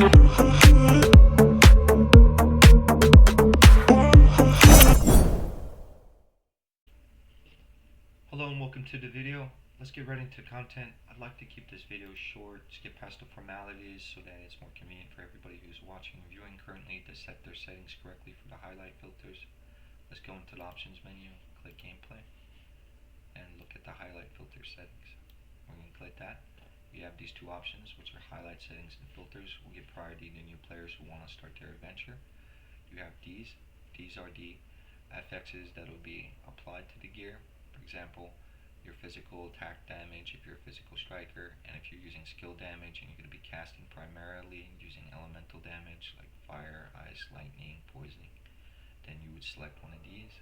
Hello and welcome to the video. Let's get right into content. I'd like to keep this video short, skip past the formalities so that it's more convenient for everybody who's watching and viewing currently to set their settings correctly for the highlight filters. Let's go into the options menu, click gameplay, and look at the highlight filter settings. We're going to click that. You have these two options, which are highlight settings and filters. We'll give priority to new players who want to start their adventure. You have these. These are the FXs that will be applied to the gear. For example, your physical attack damage if you're a physical striker, and if you're using skill damage and you're going to be casting primarily using elemental damage like fire, ice, lightning, poisoning, then you would select one of these.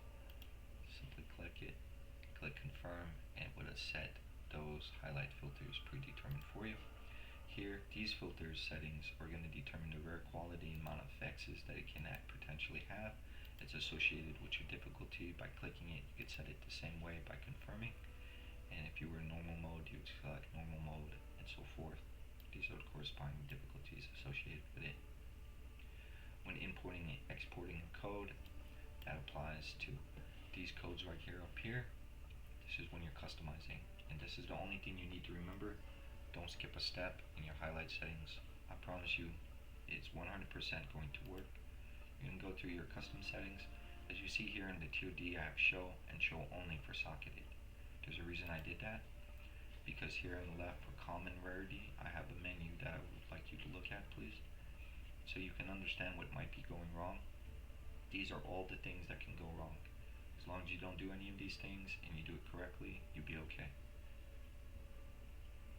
Simply click it, click confirm, and it would have set those highlight filters predetermined for you. Here, these filters settings are going to determine the rare quality and amount of effects that it can potentially have. It's associated with your difficulty. By clicking it, you could set it the same way by confirming. And if you were in normal mode, you would select normal mode, and so forth. These are the corresponding difficulties associated with it. When importing and exporting a code, that applies to these codes right here up here. This is when you're customizing, and this is the only thing you need to remember. Don't skip a step in your highlight settings. I promise you, it's 100% going to work. You're going to go through your custom settings. As you see here in the tier D, I have show and show only for socketed. There's a reason I did that, because here on the left for common rarity, I have a menu that I would like you to look at, please, so you can understand what might be going wrong. These are all the things that can go wrong. As long as you don't do any of these things and you do it correctly, you'll be okay.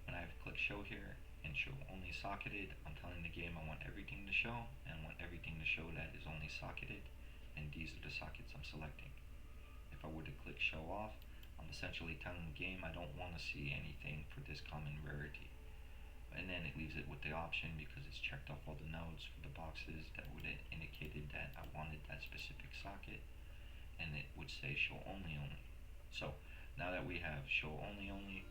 When I have click show here and show only socketed, I'm telling the game I want everything to show, and I want everything to show that is only socketed, and these are the sockets I'm selecting. If I were to click show off, I'm essentially telling the game I don't want to see anything for this common rarity. And then it leaves it with the option, because it's checked off all the nodes for the boxes that would have indicated that I wanted that specific socket, and it would say show only only. So now that we have show only only,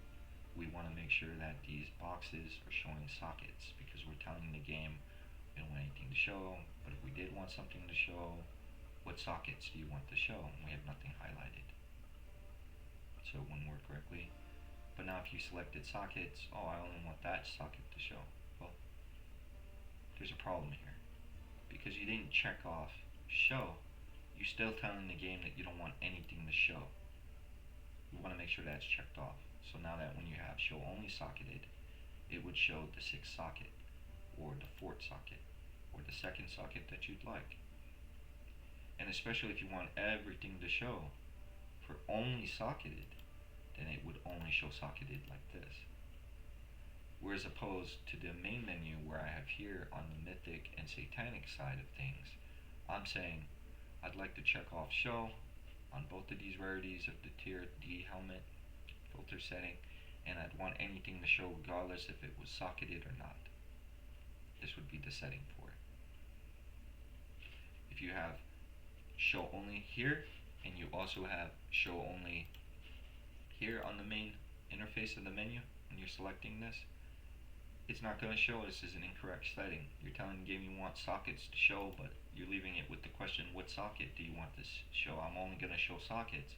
we want to make sure that these boxes are showing sockets, because we're telling the game we don't want anything to show, but if we did want something to show, what sockets do you want to show? And we have nothing highlighted, so it wouldn't work correctly. But now if you selected sockets, oh, I only want that socket to show. Well, there's a problem here, because you didn't check off show. You're still telling the game that you don't want anything to show. You want to make sure that's checked off. So now that when you have show only socketed, it would show the 6th socket, or the 4th socket, or the 2nd socket that you'd like. And especially if you want everything to show for only socketed, then it would only show socketed like this. Whereas opposed to the main menu where I have here on the mythic and satanic side of things, I'm saying I'd like to check off show on both of these rarities of the tier D helmet filter setting, and I'd want anything to show regardless if it was socketed or not. This would be the setting for it. If you have show only here, and you also have show only here on the main interface of the menu, when you're selecting this, it's not going to show this as an incorrect setting. You're telling the game you want sockets to show, but you're leaving it with the question, what socket do you want this show? I'm only going to show sockets,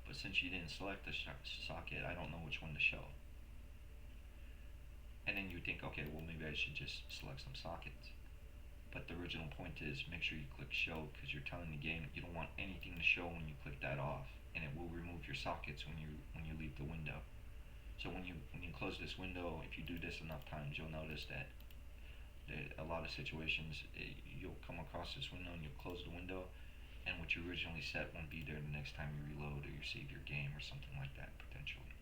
but since you didn't select the socket, I don't know which one to show. And then you think, okay, well maybe I should just select some sockets. But the original point is, make sure you click show, because you're telling the game you don't want anything to show when you click that off, and it will remove your sockets when you leave the window. So when you close this window, if you do this enough times, you'll notice that a lot of situations you'll come across this window and you'll close the window, and what you originally set won't be there the next time you reload or you save your game or something like that potentially.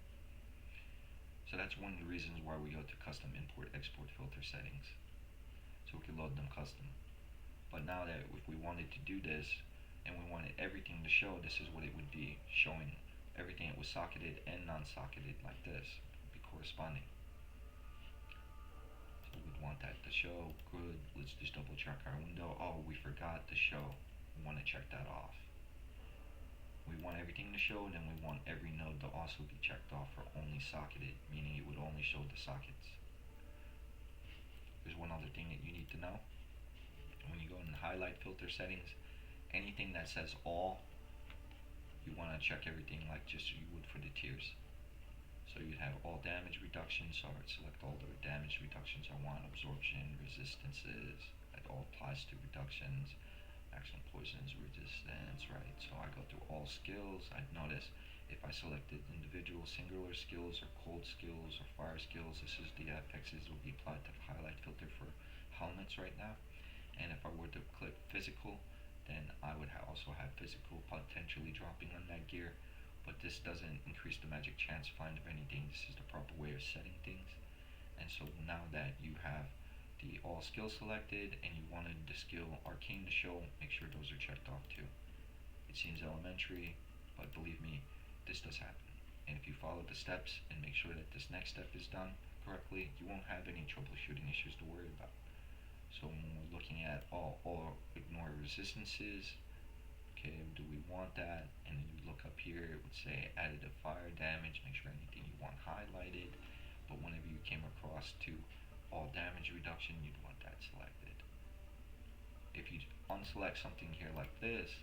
So that's one of the reasons why we go to custom import export filter settings, so we can load them custom. But now that if we wanted to do this and we wanted everything to show, this is what it would be, showing everything that was socketed and non-socketed like this would be corresponding. So we'd want that to show. Good. Let's just double check our window. Oh, we forgot to show. We want to check that off. We want everything to show, then we want every node to also be checked off for only socketed, meaning it would only show the sockets. There's one other thing that you need to know. When you go in the highlight filter settings, anything that says all, you want to check everything like just you would for the tiers. So you'd have all damage reductions, so I would select all the damage reductions I want, absorption, resistances, it all applies to reductions, maximum poisons, resistance, right? So I go through all skills. I'd notice if I selected individual singular skills or cold skills or fire skills, this is the effects will be applied to the highlight filter for helmets right now. And if I were to click physical, then I would also have physical potentially dropping on that gear. But this doesn't increase the magic chance find of anything. This is the proper way of setting things. And so now that you have the all skills selected and you wanted the skill arcane to show, make sure those are checked off too. It seems elementary, but believe me, this does happen. And if you follow the steps and make sure that this next step is done correctly, you won't have any troubleshooting issues to worry about. So when we're looking at all ignore resistances, okay, do we want that? And then you look up here, it would say additive fire damage, make sure anything you want highlighted. But whenever you came across to all damage reduction, you'd want that selected. If you unselect something here like this,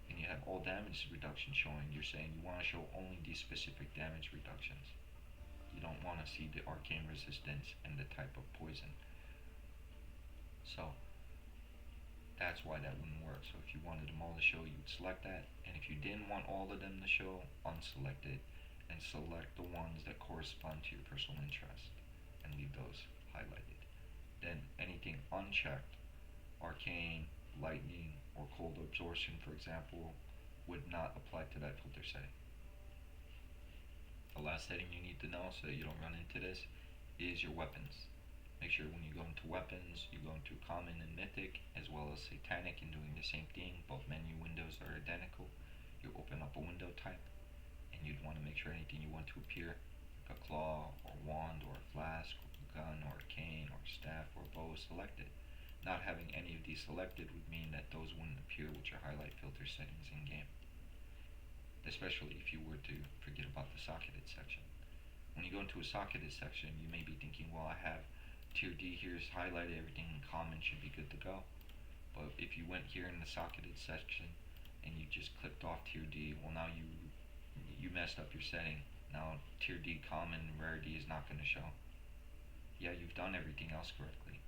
and you have all damage reduction showing, you're saying you want to show only these specific damage reductions. You don't want to see the arcane resistance and the type of poison. So that's why that wouldn't work. So if you wanted them all to show, you would select that. And if you didn't want all of them to show, unselect it and select the ones that correspond to your personal interest and leave those highlighted. Then anything unchecked, arcane, lightning, or cold absorption, for example, would not apply to that filter setting. The last setting you need to know so that you don't run into this is your weapons. Make sure when you go into weapons, you go into common and mythic, as well as satanic, and doing the same thing. Both menu windows are identical. You open up a window type, and you'd want to make sure anything you want to appear, like a claw, or wand, or a flask, or a gun, or a cane, or a staff, or a bow is selected. Not having any of these selected would mean that those wouldn't appear with your highlight filter settings in game. Especially if you were to forget about the socketed section. When you go into a socketed section, you may be thinking, well, I have tier D here is highlighted, everything in common should be good to go. But if you went here in the socketed section and you just clicked off tier D, well, now you messed up your setting. Now tier D common rarity is not going to show. Yeah, you've done everything else correctly,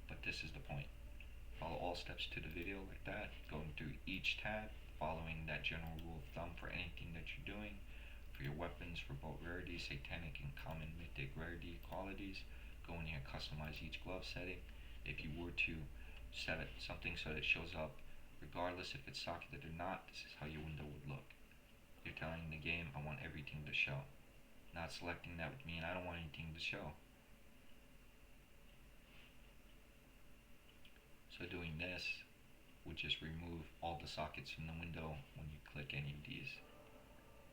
but this is the point. Follow all steps to the video like that, going through each tab, following that general rule of thumb for anything that you're doing. For your weapons, for both rarity, satanic, and common mythic rarity qualities, go in here and customize each glove setting. If you were to set it something so that it shows up regardless if it's socketed or not, this is how your window would look. You're telling the game, I want everything to show. Not selecting that would mean I don't want anything to show. So doing this would just remove all the sockets from the window when you click any of these.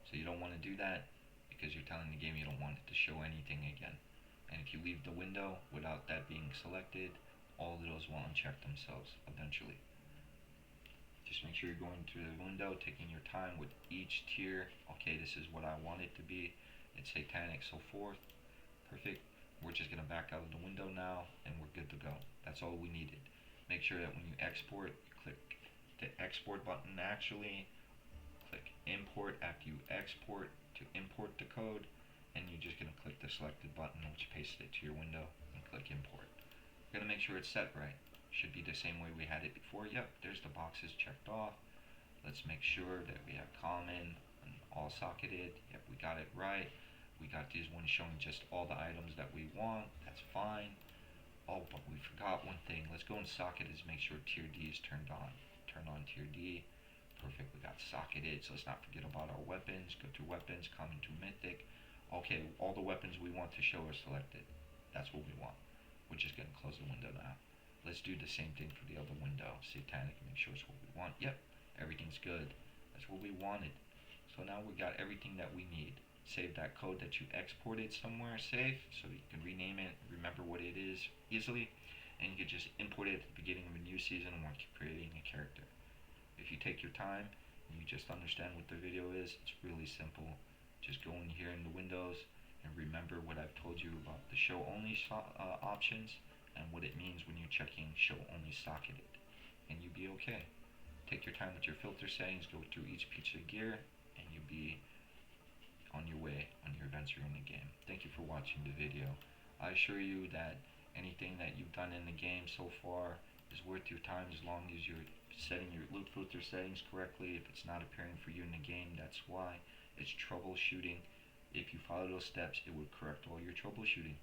So you don't want to do that because you're telling the game you don't want it to show anything again. And if you leave the window without that being selected, all of those will uncheck themselves eventually. Just make sure you're going through the window, taking your time with each tier. Okay, this is what I want it to be. It's satanic, so forth. Perfect. We're just going to back out of the window now, and we're good to go. That's all we needed. Make sure that when you export, you click the export button actually. Click import after you export to import the code, and you're just going to click the selected button, which pastes it to your window, and click import. We're going to make sure it's set right. Should be the same way we had it before. Yep, there's the boxes checked off. Let's make sure that we have common and all socketed. Yep, we got it right. We got these ones showing just all the items that we want. That's fine. Oh, but we forgot one thing. Let's go in socketed to make sure tier D is turned on. Turn on tier D. Perfect, we got socketed, so let's not forget about our weapons. Go to weapons, common to mythic. Okay, all the weapons we want to show are selected. That's what we want. We're just going to close the window now. Let's do the same thing for the other window. Satanic, make sure it's what we want. Yep, everything's good. That's what we wanted. So now we got everything that we need. Save that code that you exported somewhere safe so you can rename it, remember what it is easily, and you can just import it at the beginning of a new season when you're creating a character. If you take your time and you just understand what the video is, it's really simple. Just go in here in the windows and remember what I've told you about the show only options and what it means when you're checking show only socketed, and you'll be okay. Take your time with your filter settings, go through each piece of gear, and you'll be on your way on your adventure in the game. Thank you for watching the video. I assure you that anything that you've done in the game so far is worth your time as long as you're setting your loot filter settings correctly. If it's not appearing for you in the game, that's why. It's troubleshooting. If you follow those steps, it will correct all your troubleshooting.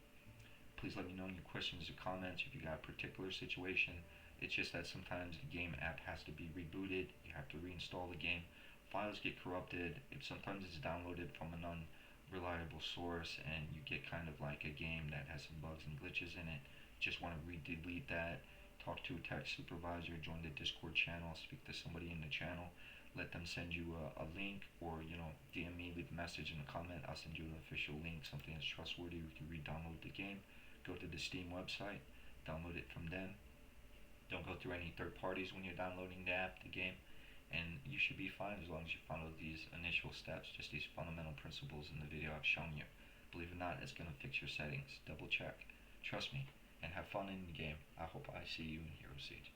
Please let me know in your questions or comments if you got a particular situation. It's just that sometimes the game app has to be rebooted. You have to reinstall the game. Files get corrupted. Sometimes it's downloaded from an unreliable source, and you get kind of like a game that has some bugs and glitches in it. Just want to delete that. Talk to a tech supervisor. Join the Discord channel. Speak to somebody in the channel. Let them send you a link, or DM me, leave a message in a comment. I'll send you an official link, something that's trustworthy. You can re-download the game. Go to the Steam website, download it from them. Don't go through any third parties when you're downloading the app, the game, and you should be fine as long as you follow these initial steps, just these fundamental principles in the video I've shown you. Believe it or not, it's going to fix your settings. Double check. Trust me, and have fun in the game. I hope I see you in Hero Siege.